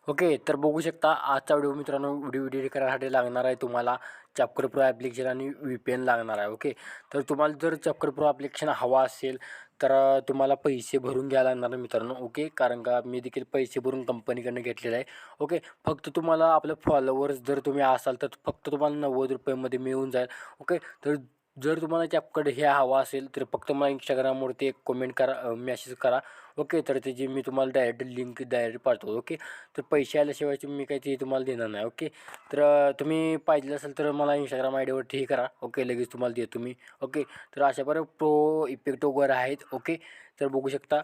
Okay, तर बघू शकता आजचा व्हिडिओ मित्रांनो. व्हिडिओ एडिट करायसाठी लागणार आहे तुम्हाला चॅप्टर प्रो ॲप्लिकेशन आणि VPN लागणार आहे. ओके, तर तुम्हाला जर चॅप्टर प्रो ॲप्लिकेशन हवा असेल तर तुम्हाला पैसे भरून घ्यायला लागणार आहे मित्रांनो. ओके, कारण का मी देखील पैसे भरून कंपनीकडनं घेतलेलं आहे. ओके, फक्त तुम्हाला आपले फॉलोवर्स जर तुम्ही असाल तर फक्त तुम्हाला 90 रुपयामध्ये मिळून जाईल. ओके, तर जर तुम्हाला चॅप्टर हे हवा असेल तर फक्त मला इंस्टाग्रामवरती एक कमेंट करा, मेसेज करा. ओके, तर त्याची मी तुम्हाला डायरेक्ट लिंक डायरेक्ट पाठवतो. ओके, तर पैसे आल्याशिवाय मी काही ते तुम्हाला देणार नाही. ओके, तर तुम्ही पाहिजे असेल तर मला इंस्टाग्राम आयडीवरती हे करा. ओके, लगेच तुम्हाला देतो मी. ओके, तर अशा बरं प्रो इफेक्ट वगैरे आहेत. ओके, तर बघू शकता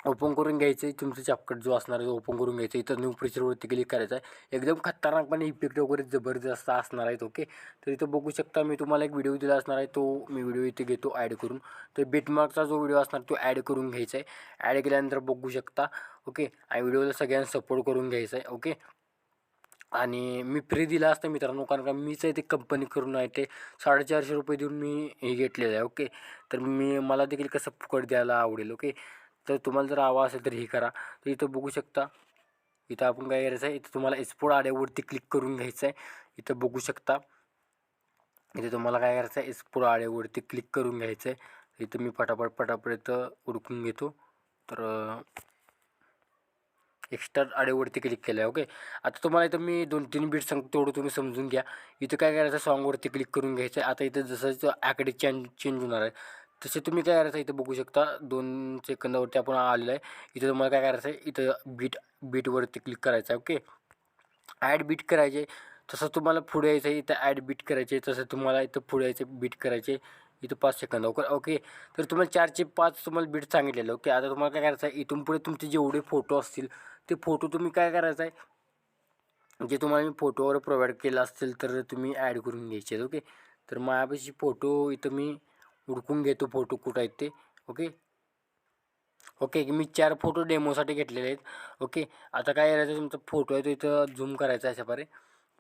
ओपन करून घ्यायचं आहे तुमचं चॅप्टर जो असणार आहे तो ओपन करून घ्यायचं आहे. इथं न्यू फीचरवरती क्लिक करायचं आहे. एकदम खतरनाकपणे इफेक्ट वगैरे जबरदस्त असणार आहेत. ओके, तर इथं बघू शकता मी तुम्हाला एक व्हिडिओ दिला असणार आहे, तो मी व्हिडिओ इथे घेतो ॲड करून. तर बिटमार्कचा जो व्हिडिओ असणार तो ॲड करून घ्यायचा आहे. ॲड केल्यानंतर बघू शकता. ओके, आणि व्हिडिओला सगळ्यांना सपोर्ट करून घ्यायचा आहे. ओके, आणि मी फ्री दिला असतं मित्रांनो, कारण का मीच आहे ते कंपनी करून आहे ते 450 रुपये देऊन मी हे घेतलेलं आहे. ओके, तर मला देखील कसं फुकट द्यायला आवडेल. ओके, तर तुम्हाला जर हवा असेल तर हे करा. तर इथं बघू शकता. इथं आपण काय करायचं आहे, इथं तुम्हाला एक्सपोर्ट ऑडिओवरती क्लिक करून घ्यायचं आहे. इथं बघू शकता. इथे तुम्हाला काय करायचं आहे, एक्सपोर्ट ऑडिओवरती क्लिक करून घ्यायचं आहे. इथं मी पटापट इथं उडकून घेतो. तर एक्स्ट्रा ऑडिओवरती क्लिक केलं आहे. ओके, आता तुम्हाला इथं मी 2-3 बीट सांगतो, तेवढं तुम्ही समजून घ्या. इथं काय करायचं, सॉन्गवरती क्लिक करून घ्यायचं आहे. आता इथं जसं आकडे चेंज होणार आहे तसे तुम्ही काय करायचं, इथं बघू शकता 2 सेकंदावरती आपण आलेलं आहे. इथं तुम्हाला काय करायचं आहे, इथं बीटवरती क्लिक करायचं आहे. ओके, ॲड बीट करायचे. तसं तुम्हाला पुढे यायचं आहे, इथं ॲड बीट करायचे. तसं तुम्हाला इथं पुढे यायचं, बीट करायचे. इथं 5 सेकंद. ओके, तर तुम्हाला 4चे 5 तुम्हाला बीट सांगितलेलं. ओके, आता तुम्हाला काय करायचं आहे, इथून पुढे तुमचे जेवढे फोटो असतील ते फोटो तुम्ही काय करायचं आहे, जे तुम्हाला मी फोटोवर प्रोव्हाइड केलं असतील तर तुम्ही ॲड करून घ्यायचे आहेत. ओके, तर माझ्यापाशी फोटो इथं मी हुडकून घेतो, फोटो कुठं आहेत ते. ओके, मी 4 फोटो डेमोसाठी घेतलेले आहेत. ओके, आता काय करायचं, तुमचा फोटो आहे तो इथं झूम करायचा आहे. अशाप्रकारे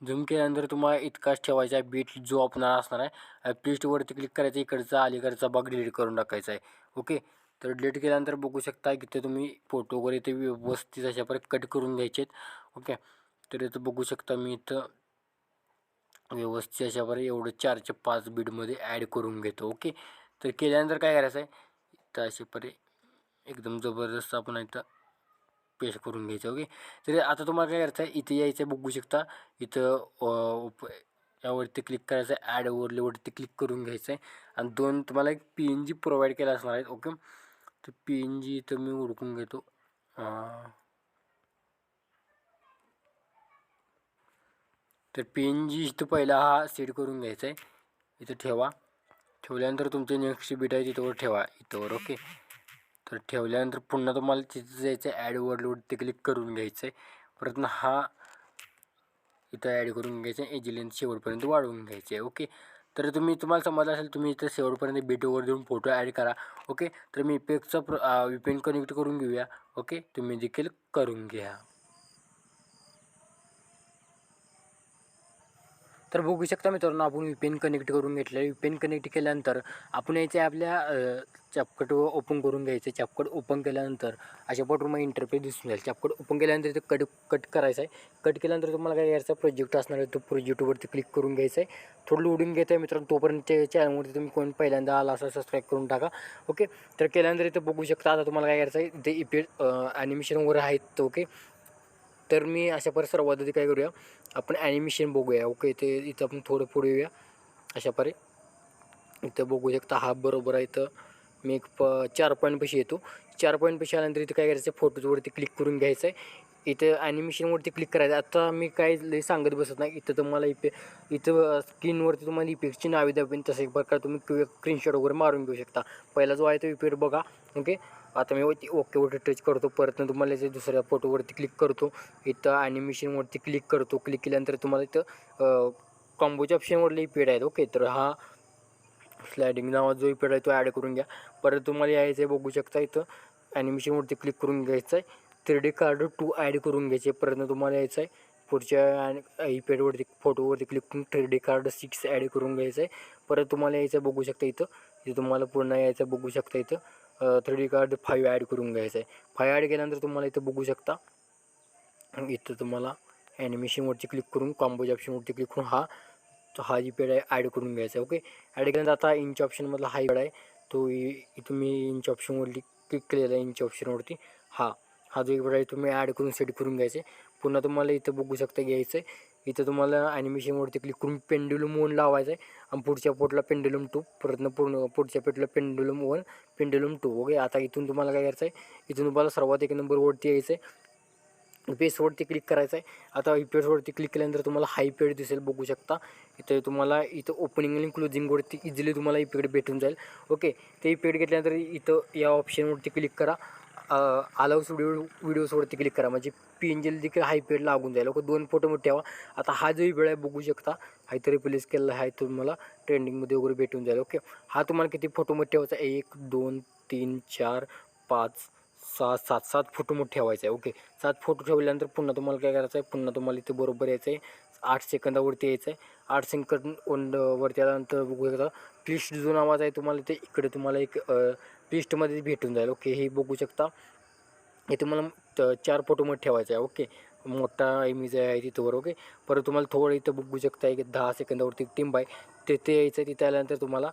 झूम केल्यानंतर तुम्हाला इतकाच ठेवायचा आहे. बीट जो आपला असणार आहे, प्लेस्टवरती क्लिक करायचं, इकडचा अलीकडचा भाग डिलीट करून टाकायचा आहे. ओके, तर डिलीट केल्यानंतर बघू शकता की इथे तुम्ही फोटो वगैरे इथे व्यवस्थित अशाप्रकारे कट करून घ्यायचे आहेत. ओके, तर इथं बघू शकता मी इथं व्यवस्थित अशाप्रकारे एवढं 4चे 5 बीटमध्ये ॲड करून घेतो. ओके, तर केल्यानंतर काय करायचं आहे, तर अशाप्रकारे एकदम जबरदस्त आपण इथं पेस्ट करून घ्यायचं. ओके, तर आता तुम्हाला काय करायचं आहे, इथे यायचं आहे. बघू शकता इथं यावरती क्लिक करायचं आहे, ॲड ओव्हरलेवरती क्लिक करून घ्यायचं आहे. आणि तुम्हाला एक PNG प्रोव्हाइड केला असणार आहे. ओके, तर PNG इथं मी उडकून घेतो. तर PNG इथं पहिला हा सेट करून घ्यायचा आहे. इथं ठेवल्यानंतर तुमचे नेक्स्ट बीट आहे तिथवर ठेवा, इथंवर. ओके, तर ठेवल्यानंतर पुन्हा तुम्हाला तिथं जायचं आहे, ॲड वर्डवरती क्लिक करून घ्यायचं आहे. परत हा इथं ॲड करून घ्यायचं आहे, एजी लेंथ शेवटपर्यंत वाढवून घ्यायचे आहे. ओके, तर तुम्हाला समजलं असेल, तुम्ही इथं शेवटपर्यंत बीटवर देऊन फोटो ॲड करा. ओके, तर मी इफेक्टचा VPN कनेक्ट करून घेऊया. ओके, तुम्ही देखील करून घ्या. तर बघू शकता मित्रांनो, आपण VPN कनेक्ट करून घेतलं आहे. VPN कनेक्ट केल्यानंतर आपण याचे आपल्या CapCut ओपन करून घ्यायचं. CapCut ओपन केल्यानंतर अशा प्रकारे मग इंटरफेस दिसून जाईल. CapCut ओपन केल्यानंतर इथे कट करायचं आहे. कट केल्यानंतर तुम्हाला काय करायचं, प्रोजेक्ट असणार आहे तो प्रोजेक्टवरती क्लिक करून घ्यायचं आहे. थोडं लोडिंग घेतं आहे मित्रांनो, तोपर्यंत चॅनलवरती तुम्ही कोण पहिल्यांदा आला असा सबस्क्राईब करून टाका. ओके, तर केल्यानंतर इथं बघू शकता. आता तुम्हाला काय करायचं आहे, इथे इफेक्ट ॲनिमेशन वगैरे आहेत. ओके, तर मी अशा प्रकारे सर्वात आधी काय करूया, आपण ॲनिमेशन बघूया. ओके, ते इथं आपण थोडं पुढे येऊया. अशा प्रकारे इथं बघू शकता, हा बरोबर आहे. इथं मी एक 4 पॉईंटपाशी येतो. 4 पॉईंटपाशी आल्यानंतर इथं काय करायचं, फोटोजवरती क्लिक करून घ्यायचं आहे. इथं ॲनिमेशनवरती क्लिक करायचं. आता मी काय लई सांगत बसत नाही. इथं तुम्हाला इथं स्क्रीनवरती तुम्हाला इफेक्टची नावे द्यावी, तसं एक प्रकारे तुम्ही स्क्रीनशॉट वगैरे मारून घेऊ शकता. पहिला जो आहे तो इफेक्ट बघा. ओके, आता मी ओकेवरती टच करतो. परत तुम्हाला इथे दुसऱ्या फोटोवरती क्लिक करतो. इथं ॲनिमेशनवरती क्लिक करतो. क्लिक केल्यानंतर तुम्हाला इथं कॉम्बोच्या ऑप्शनवरले इफेक्ट आहेत. ओके, तर हा स्लायडिंग नावाचा जो इफेक्ट आहे तो ॲड करून घ्या. परत तुम्हाला यायचं आहे बघू शकता इथं ॲनिमेशनवरती क्लिक करून घ्यायचं आहे. 3D कार्ड 2 ॲड करून घ्यायचे. परत तुम्हाला यायचं आहे पुढच्या इफेक्टवरती फोटोवरती क्लिक करून 3D कार्ड 6 ॲड करून घ्यायचं आहे. परत तुम्हाला यायचं बघू शकता इथं तुम्हाला पुन्हा यायचं बघू शकता इथं 3D कार्ड 5 ॲड करून घ्यायचं आहे. 5 ॲड केल्यानंतर तुम्हाला इथं बघू शकता इथं तुम्हाला ॲनिमेशनवरती क्लिक करून कॉम्पोज ऑप्शनवरती क्लिक करून हा इफेक्ट आहे ॲड करून घ्यायचा आहे. ओके, ॲड केल्यानंतर आता इंच ऑप्शनमधला हा इफेक्ट आहे तो इथं मी इंच ऑप्शनवरती क्लिक केलेला आहे. इंच ऑप्शनवरती हा जो इफेक्ट आहे तुम्ही ॲड करून सेट करून घ्यायचे. पुन्हा तुम्हाला इथं बघू शकता घ्यायचं आहे. इथं तुम्हाला ॲनिमेशनवरती क्लिक करून पेंड्युलम 1 लावायचं आहे आणि पुढच्या पोटला पेंड्युलम 2 परत पुढच्या पेटला पेंड्युलम 1 पेंड्युलम 2. ओके, आता इथून तुम्हाला काय करायचं आहे इथून तुम्हाला सर्वात एक नंबरवरती यायचं आहे. पेजवरती क्लिक करायचं आहे. आता पेजवरती क्लिक केल्यानंतर तुम्हाला हाय पेज दिसेल बघू शकता. इथे तुम्हाला इथं ओपनिंग आणि क्लोजिंगवरती इझिली तुम्हाला इफेक्ट भेटून जाईल. ओके, ते इफेक्ट घेतल्यानंतर इथं या ऑप्शनवरती क्लिक करा. अलाउस व्हिडिओजवरती क्लिक करा म्हणजे PNG देखील हाय पेड लागून जाईल. ओके, 2 फोटो मध्ये ठेवा. आता हा जो इफेक्ट आहे बघू शकता हा इथं रिप्लेस केलेला आहे तुम्हाला ट्रेंडिंगमध्ये वगैरे भेटून जाईल. ओके, हा तुम्हाला किती फोटोमध्ये ठेवायचा 1 2 3 4 5 6 7 फोटोमध्ये ठेवायचा आहे. ओके, 7 फोटो ठेवल्यानंतर पुन्हा तुम्हाला काय करायचं आहे पुन्हा तुम्हाला इथे बरोबर यायचं आहे 8 सेकंदावरती यायचं आहे. 8 सेकंद वरती आल्यानंतर बघू शकता प्लिस्ट जो नावाचा आहे तुम्हाला ते इकडे तुम्हाला एक लिस्टमध्ये भेटून जाईल. ओके, हे बघू शकता हे तुम्हाला 4 फोटोमध्ये ठेवायचं आहे. ओके, मोठा इमेज आहे तिथंवर. ओके, परत तुम्हाला थोडं इथं बघू शकता एक 10 सेकंदावरती टिंब आहे तिथे यायचं आहे. तिथे आल्यानंतर तुम्हाला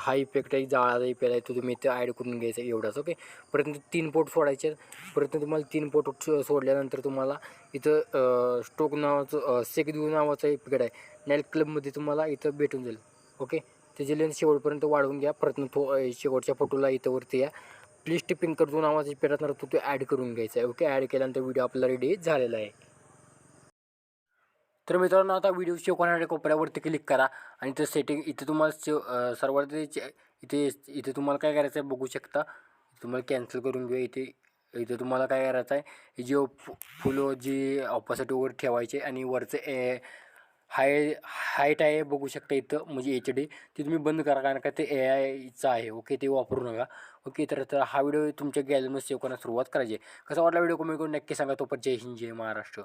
हा इफेक्ट आहे जाळाचा इफेक्ट आहे तो तुम्ही इथं ॲड करून घ्यायचा आहे एवढाच. ओके, परत 3 फोटो सोडायचे. परत तुम्हाला 3 फोटो सोडल्यानंतर तुम्हाला इथं स्टोक नावाचं सेकदेव नावाचा इफेक्ट आहे नाईट क्लबमध्ये तुम्हाला इथं भेटून जाईल. ओके, त्याची लेन्थ शेवटपर्यंत वाढवून घ्या. परत शेवटच्या फोटोला इथं वरती या प्लीज टिपिंग करतो नावाचा इफेक्ट असणार तो ॲड करून घ्यायचा आहे. ओके, ॲड केल्यानंतर व्हिडिओ आपला रेडी झालेला आहे. तर मित्रांनो आता व्हिडिओ सेव्ह करण्याच्या कोपऱ्यावरती क्लिक करा आणि इथं सेटिंग इथे तुम्हाला सर्वात इथे इथे तुम्हाला काय करायचं आहे बघू शकता. तुम्हाला कॅन्सल करून घेऊ. इथे तुम्हाला काय करायचं आहे जे फुलं जी ऑपोजिट वगैरे ठेवायचे आणि वरचं हाईट आहे बघू शकता इथं म्हणजे HD ती तुम्ही बंद करा कारण का ते AIचं आहे. ओके, ते वापरू नका. ओके, तर हा व्हिडिओ तुमच्या गॅलरीमध्ये सेव्ह करण्यास सुरुवात करायची आहे. कसा वाटला व्हिडिओ कमेंट करून नक्की सांगा. तोपर्यंत जय हिंद जय महाराष्ट्र.